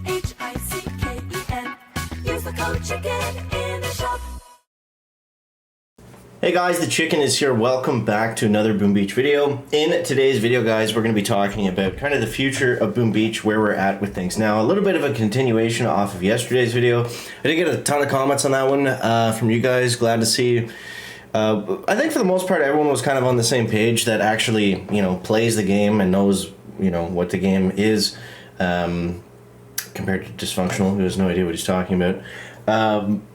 CHICKEN. Use the code CHICKEN in the shop. Hey guys, the Chicken is here. Welcome back to another Boom Beach video. In today's video, guys, we're going to be talking about kind of the future of Boom Beach, where we're at with things. Now, a little bit of a continuation off of yesterday's video. I did get a ton of comments on that one from you guys. Glad to see. I think for the most part, everyone was kind of on the same page that actually, plays the game and knows, what the game is compared to dysfunctional, who has no idea what he's talking about.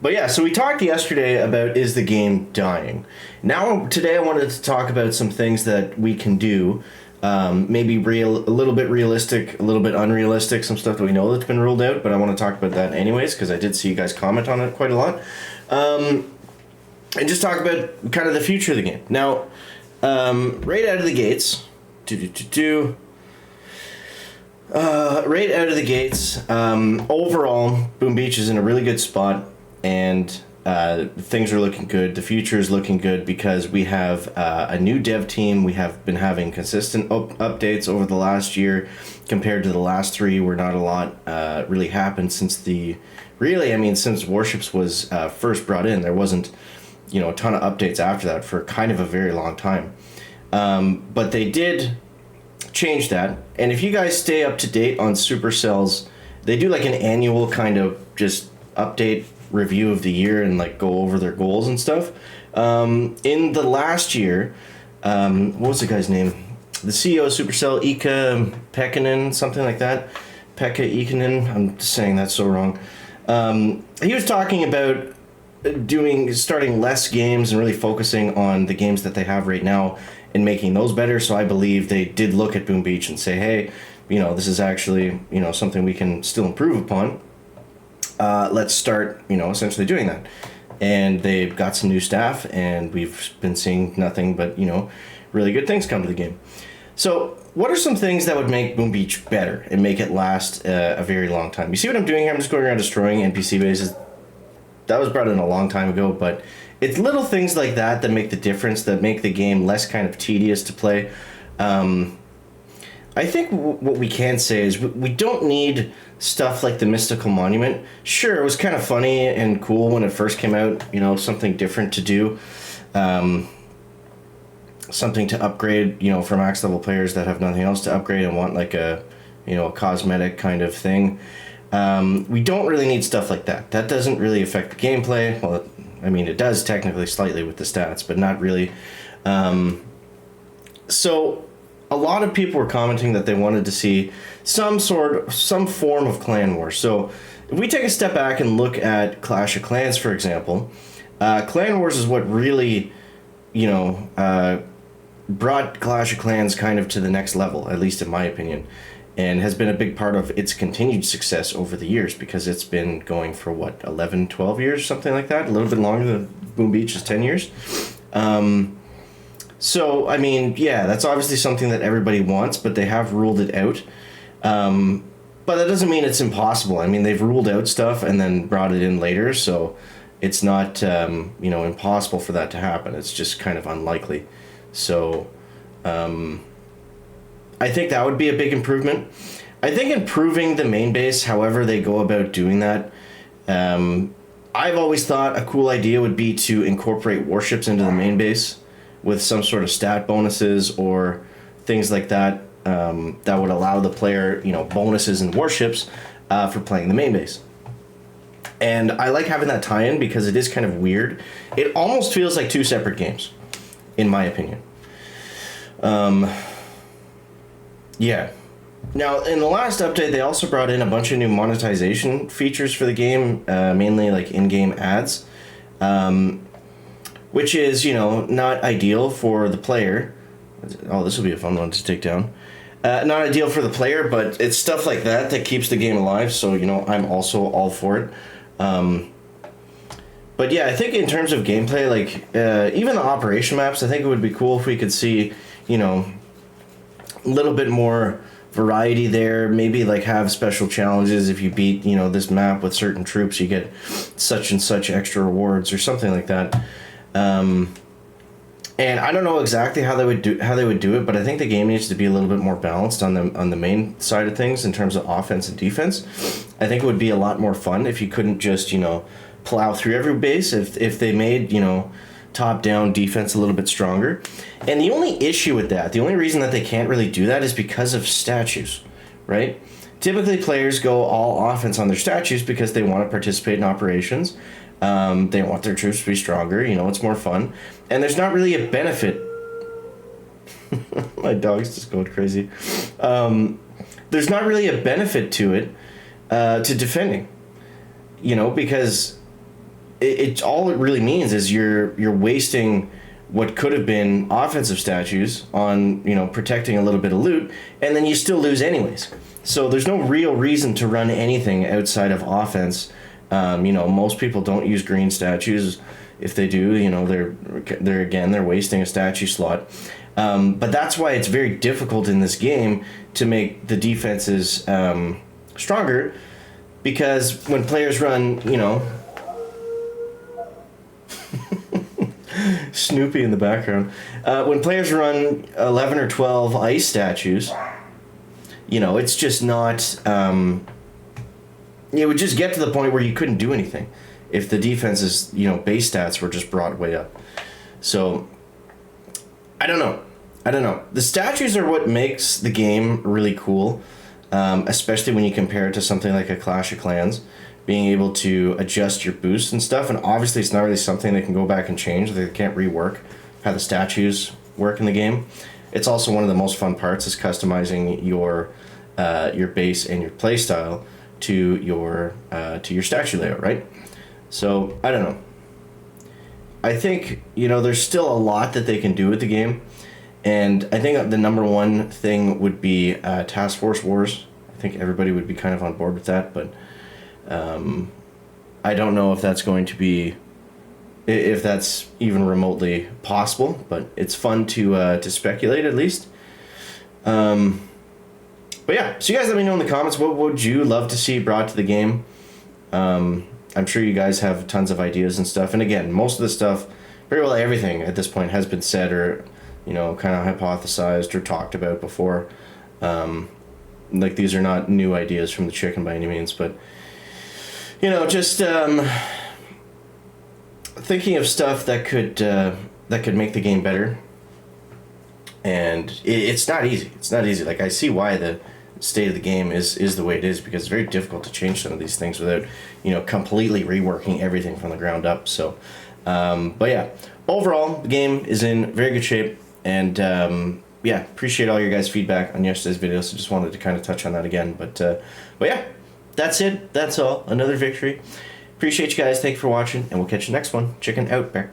But yeah, so we talked yesterday about, is the game dying? Now, today I wanted to talk about some things that we can do, maybe a little bit realistic, a little bit unrealistic, some stuff that we know that's been ruled out, but I want to talk about that anyways, because I did see you guys comment on it quite a lot. And just talk about kind of the future of the game. Now, right out of the gates, overall, Boom Beach is in a really good spot, and things are looking good. The future is looking good because we have a new dev team. We have been having consistent updates over the last year compared to the last three, where not a lot really happened since since Warships was first brought in. There wasn't a ton of updates after that for kind of a very long time. But they did change that, and if you guys stay up to date on Supercell's, they do like an annual kind of just update review of the year and like go over their goals and stuff. In the last year, what was the guy's name? The CEO of Supercell, Ika Pekkanen, something like that. Pekka Ikanen, I'm saying that so wrong. He was talking about starting less games and really focusing on the games that they have right now and making those better. So I believe they did look at Boom Beach and say, hey, this is actually, something we can still improve upon. Let's start, essentially doing that. And they've got some new staff, and we've been seeing nothing but, really good things come to the game. So what are some things that would make Boom Beach better and make it last a very long time? You see what I'm doing here? I'm just going around destroying NPC bases. That was brought in a long time ago, but it's little things like that that make the difference, that make the game less kind of tedious to play. I think what we can say is we don't need stuff like the Mystical Monument. Sure, it was kind of funny and cool when it first came out, something different to do. Something to upgrade, for max level players that have nothing else to upgrade and want like a cosmetic kind of thing. We don't really need stuff like that. That doesn't really affect the gameplay. Well, it does technically slightly with the stats, but not really. So a lot of people were commenting that they wanted to see some form of clan war. So if we take a step back and look at Clash of Clans, for example, Clan Wars is what really, brought Clash of Clans kind of to the next level, at least in my opinion, and has been a big part of its continued success over the years, because it's been going for 11, 12 years, something like that, a little bit longer than Boom Beach is 10 years. So, that's obviously something that everybody wants, but they have ruled it out. But that doesn't mean it's impossible. They've ruled out stuff and then brought it in later, so it's not, impossible for that to happen. It's just kind of unlikely. So, I think that would be a big improvement. I think improving the main base, however they go about doing that, I've always thought a cool idea would be to incorporate warships into the main base with some sort of stat bonuses or things like that, that would allow the player, bonuses and warships for playing the main base. And I like having that tie-in because it is kind of weird. It almost feels like two separate games, in my opinion. Yeah. Now, in the last update, they also brought in a bunch of new monetization features for the game, mainly like in-game ads, which is, not ideal for the player. Oh, this will be a fun one to take down. Not ideal for the player, but it's stuff like that keeps the game alive, so, I'm also all for it. But yeah, I think in terms of gameplay, even the operation maps, I think it would be cool if we could see, a little bit more variety there. Maybe have special challenges. If you beat, this map with certain troops, you get such and such extra rewards or something like that. And I don't know exactly how they would do it, but I think the game needs to be a little bit more balanced on the main side of things in terms of offense and defense. I think it would be a lot more fun if you couldn't just, plow through every base, if they made, top down defense a little bit stronger. And the only issue with that, the only reason that they can't really do that is because of statues, right? Typically players go all offense on their statues because they want to participate in operations. They want their troops to be stronger, it's more fun. And there's not really a benefit. My dog's just going crazy. There's not really a benefit to it, to defending, because it all it really means is you're wasting what could have been offensive statues on, protecting a little bit of loot, and then you still lose anyways. So there's no real reason to run anything outside of offense. Most people don't use green statues. If they do, they're wasting a statue slot. But that's why it's very difficult in this game to make the defenses stronger, because when players run, Snoopy in the background. When players run 11 or 12 ice statues, it's just not... it would just get to the point where you couldn't do anything if the defense's, base stats were just brought way up. So, I don't know. The statues are what makes the game really cool, especially when you compare it to something like a Clash of Clans, being able to adjust your boosts and stuff. And obviously it's not really something they can go back and change. They can't rework how the statues work in the game. It's also one of the most fun parts is customizing your base and your playstyle to your statue layout, right? So I don't know. I think there's still a lot that they can do with the game, and I think the number one thing would be Task Force Wars. I think everybody would be kind of on board with that, but I don't know if that's going to be, if that's even remotely possible. But it's fun to speculate at least. But yeah, so you guys let me know in the comments, what would you love to see brought to the game? I'm sure you guys have tons of ideas and stuff. And again, most of the stuff, very well everything at this point has been said or, kind of hypothesized or talked about before. Like these are not new ideas from the chicken by any means, but, just thinking of stuff that could make the game better. And it's not easy. It's not easy. Like, I see why the state of the game is the way it is, because it's very difficult to change some of these things without, completely reworking everything from the ground up. So, but yeah, overall, the game is in very good shape. And, appreciate all your guys' feedback on yesterday's video. So just wanted to kind of touch on that again. But yeah, that's it. That's all. Another victory. Appreciate you guys. Thank you for watching, and we'll catch you next one. Chicken out. Back.